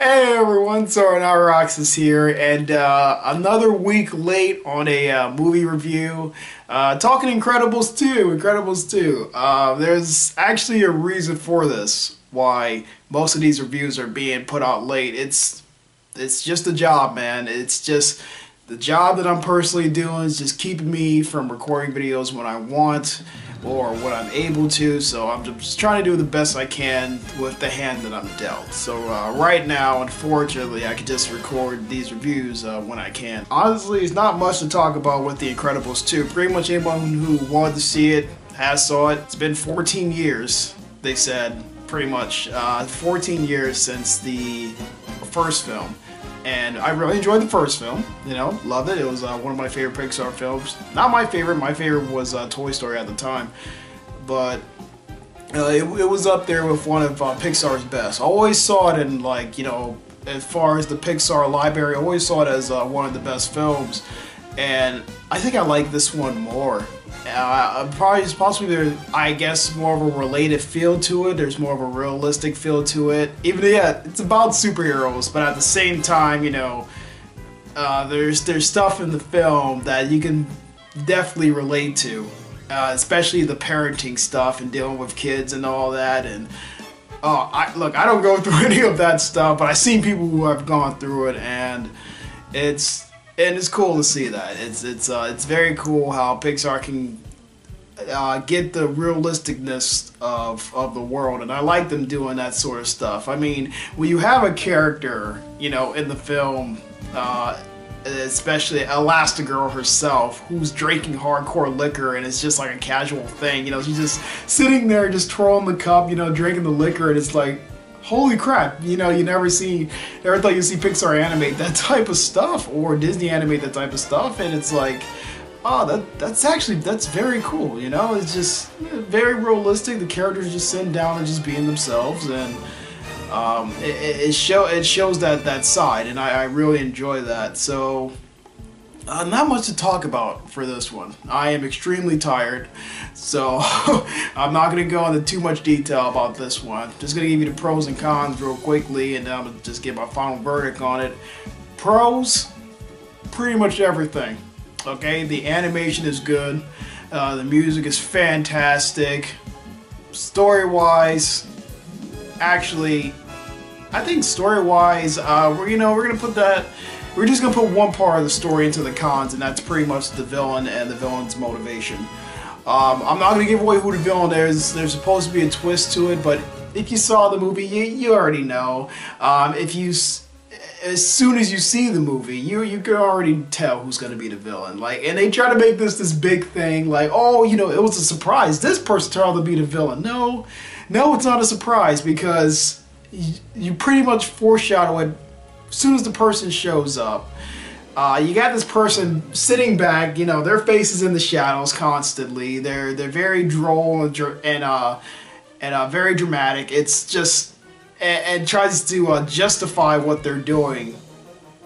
Hey everyone, Soranotroxas here, and another week late on a movie review. Talking Incredibles 2. There's actually a reason for this, why most of these reviews are being put out late. It's just a job, man. It's just the job that I'm personally doing is just keeping me from recording videos when I want or when I'm able to, so I'm just trying to do the best I can with the hand that I'm dealt. So right now, unfortunately, I can just record these reviews when I can. Honestly, it's not much to talk about with The Incredibles 2. Pretty much anyone who wanted to see it has saw it. It's been 14 years, they said, pretty much. 14 years since the first film. And I really enjoyed the first film, you know, loved it. It was one of my favorite Pixar films. Not my favorite was Toy Story at the time. But it was up there with one of Pixar's best. I always saw it in, like, you know, as far as the Pixar library, I always saw it as one of the best films. And I think I like this one more. Possibly I guess, more of a related feel to it. There's more of a realistic feel to it. Even, yeah, it's about superheroes, but at the same time, you know, there's stuff in the film that you can definitely relate to, especially the parenting stuff and dealing with kids and all that. And look, I don't go through any of that stuff, but I've seen people who have gone through it, and it's cool to see that. It's very cool how Pixar can get the realisticness of the world, and I like them doing that sort of stuff. I mean, when you have a character, you know, in the film, especially Elastigirl herself, who's drinking hardcore liquor, and it's just like a casual thing, you know, she's just sitting there just twirling the cup, you know, drinking the liquor, and it's like, holy crap, you know, you never thought you'd see Pixar animate that type of stuff, or Disney animate that type of stuff, and it's like, oh, that's very cool, you know. It's just very realistic. The characters just sitting down and just being themselves, and it shows that side, and I really enjoy that. So not much to talk about for this one. I am extremely tired, so I'm not going to go into too much detail about this one. Just going to give you the pros and cons real quickly, and then I'm going to just give my final verdict on it. Pros, pretty much everything. Okay, the animation is good, the music is fantastic. Story-wise, actually, I think story-wise, we're just gonna put one part of the story into the cons, and that's pretty much the villain and the villain's motivation. I'm not gonna give away who the villain is. There's supposed to be a twist to it, but if you saw the movie, you already know. As soon as you see the movie, you can already tell who's gonna be the villain. Like, and they try to make this big thing, like, oh, you know, it was a surprise. This person turned out to be the villain. No, it's not a surprise, because you pretty much foreshadow it as soon as the person shows up. You got this person sitting back, you know, their face is in the shadows constantly. They're very droll and very dramatic. It's just. And tries to justify what they're doing,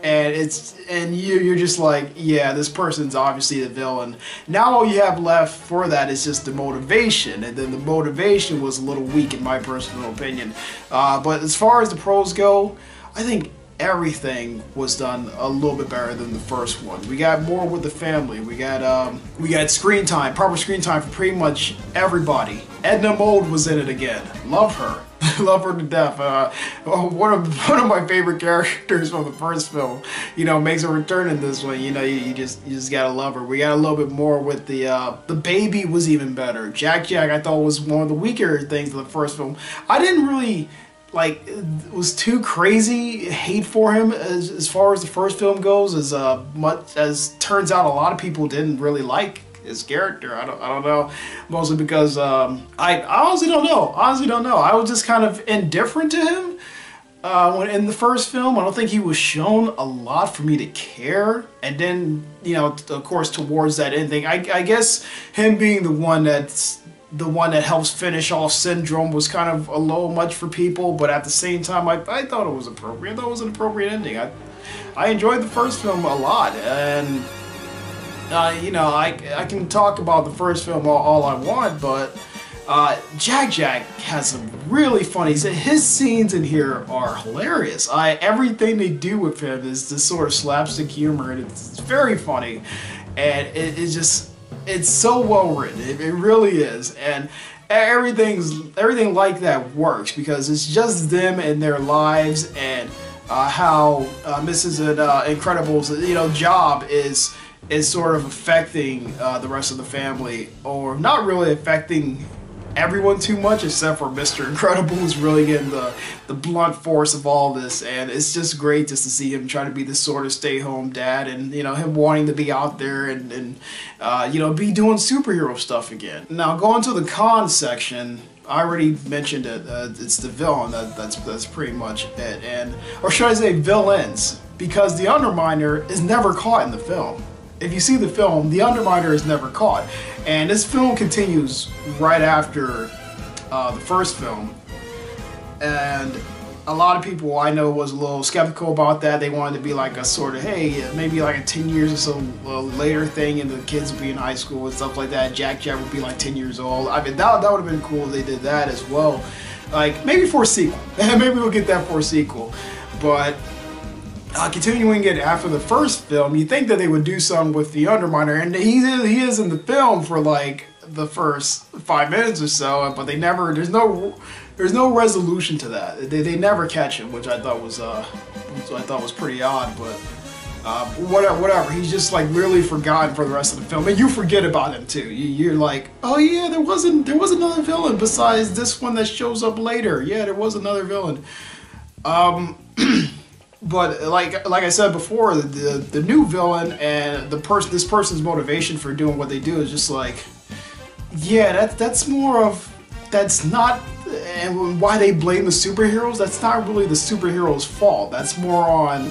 and you're just like, yeah, this person's obviously the villain. Now all you have left for that is just the motivation, and then the motivation was a little weak in my personal opinion. But as far as the pros go, I think everything was done a little bit better than the first one. We got more with the family. We got screen time, proper screen time for pretty much everybody. Edna Mode was in it again. Love her. Love her to death. One of my favorite characters from the first film, you know, makes a return in this one. You know, you just gotta love her. We got a little bit more with the baby was even better. Jack I thought was one of the weaker things of the first film. I didn't really like, it was too crazy hate for him as far as the first film goes, as much as turns out a lot of people didn't really like his character. I don't know, mostly because I honestly don't know. I was just kind of indifferent to him when in the first film. I don't think he was shown a lot for me to care, and then, you know, of course, towards that ending, I guess him being the one that helps finish off Syndrome was kind of a little much for people, but at the same time, I thought it was appropriate. I thought it was an appropriate ending. I enjoyed the first film a lot, and you know, I can talk about the first film all I want, but Jack Jack has some really funny. His scenes in here are hilarious. Everything they do with him is this sort of slapstick humor, and it's very funny, and it's so well written. It really is, and everything like that works because it's just them and their lives, and how Mrs. Incredible's job is sort of affecting the rest of the family, or not really affecting everyone too much except for Mr. Incredible, who's really getting the blunt force of all this. And it's just great just to see him trying to be this sort of stay-home dad, and him wanting to be out there and be doing superhero stuff again. Now, going to the con section, I already mentioned it. It's the villain. That's pretty much it, or should I say villains, because the Underminer is never caught in the film. If you see the film, the Underminer is never caught. And this film continues right after the first film. And a lot of people I know was a little skeptical about that. They wanted to be like a sort of, hey, maybe like a 10 years or so later thing, and the kids would be in high school and stuff like that. Jack Jack would be like 10 years old. I mean, that would have been cool if they did that as well. Like, maybe for a sequel. Maybe we'll get that for a sequel. But continuing it after the first film, you think that they would do something with the Underminer, and he is in the film for like the first 5 minutes or so, but they never. There's no resolution to that. They never catch him, which I thought was pretty odd. But whatever. He's just like really forgotten for the rest of the film, and you forget about him too. You're like, oh yeah, there was another villain besides this one that shows up later. Yeah, there was another villain. But like I said before, the new villain and this person's motivation for doing what they do is just like, yeah, that's not, and why they blame the superheroes, that's not really the superhero's fault. That's more on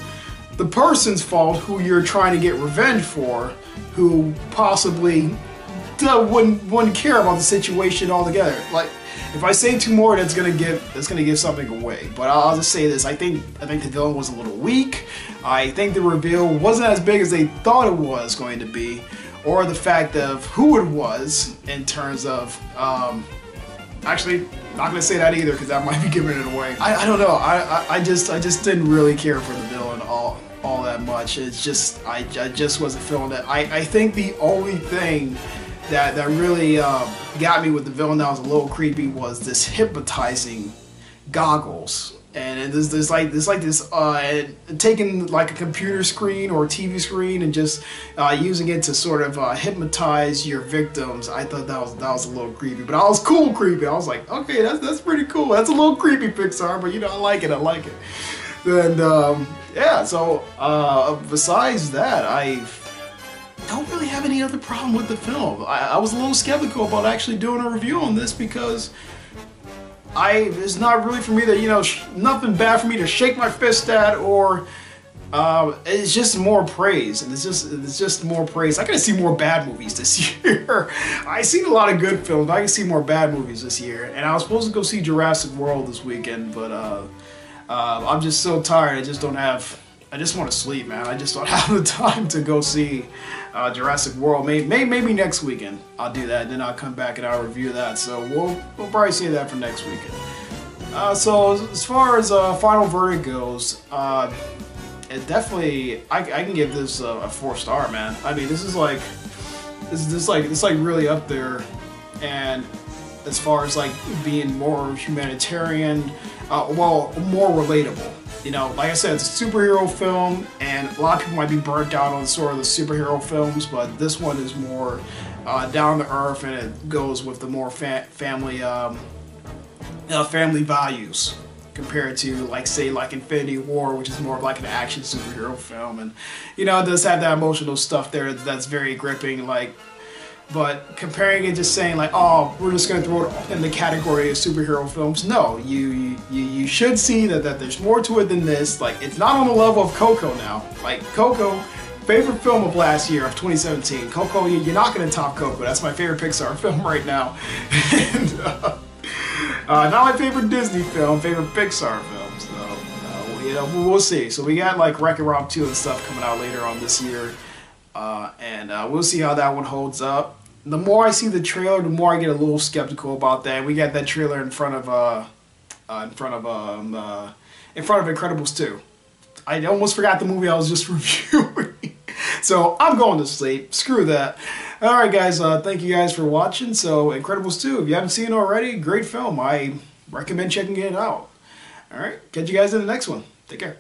the person's fault who you're trying to get revenge for, who possibly wouldn't care about the situation altogether. Like, if I say two more, that's gonna give something away. But I'll just say this: I think the villain was a little weak. I think the reveal wasn't as big as they thought it was going to be, or the fact of who it was in terms of. Actually, not gonna say that either because that might be giving it away. I don't know. I just didn't really care for the villain all that much. It's just I just wasn't feeling that. I think the only thing that really got me with the villain that was a little creepy was this hypnotizing goggles, and there's like this taking like a computer screen or a TV screen and just using it to sort of hypnotize your victims. I thought that was a little creepy, but I was cool creepy. I was like, okay, that's pretty cool. That's a little creepy, Pixar, but I like it. And yeah, so besides that, I don't really have any other problem with the film. I was a little skeptical about actually doing a review on this because it's not really for me to, nothing bad for me to shake my fist at, or it's just more praise, and it's just more praise. I gotta see more bad movies this year. I seen a lot of good films. I can see more bad movies this year, and I was supposed to go see Jurassic World this weekend, but I'm just so tired. I just want to sleep, man. I just don't have the time to go see Jurassic World. Maybe next weekend I'll do that, and then I'll come back and I'll review that. So we'll probably see that for next weekend. So as far as final verdict goes, it definitely I can give this a 4-star, man. I mean, this is like really up there, and as far as like being more humanitarian, well, more relatable. Like I said, it's a superhero film, and a lot of people might be burnt out on sort of the superhero films, but this one is more down to earth, and it goes with the more family values compared to, like, say, like Infinity War, which is more of like an action superhero film, and it does have that emotional stuff there that's very gripping, like. But comparing it, just saying like, oh, we're just going to throw it in the category of superhero films. No, you should see that there's more to it than this. Like, it's not on the level of Coco now. Like, Coco, favorite film of last year, of 2017. Coco, you're not going to top Coco. That's my favorite Pixar film right now. And, not my favorite Disney film, favorite Pixar film. So, we'll see. So we got like Wreck-It Ralph 2 and stuff coming out later on this year. And we'll see how that one holds up. the more I see the trailer, the more I get a little skeptical about that. We got that trailer in front of Incredibles 2. I almost forgot the movie I was just reviewing. So I'm going to sleep. Screw that. Alright guys, thank you guys for watching. So Incredibles 2, if you haven't seen it already, great film. I recommend checking it out. Alright, catch you guys in the next one. Take care.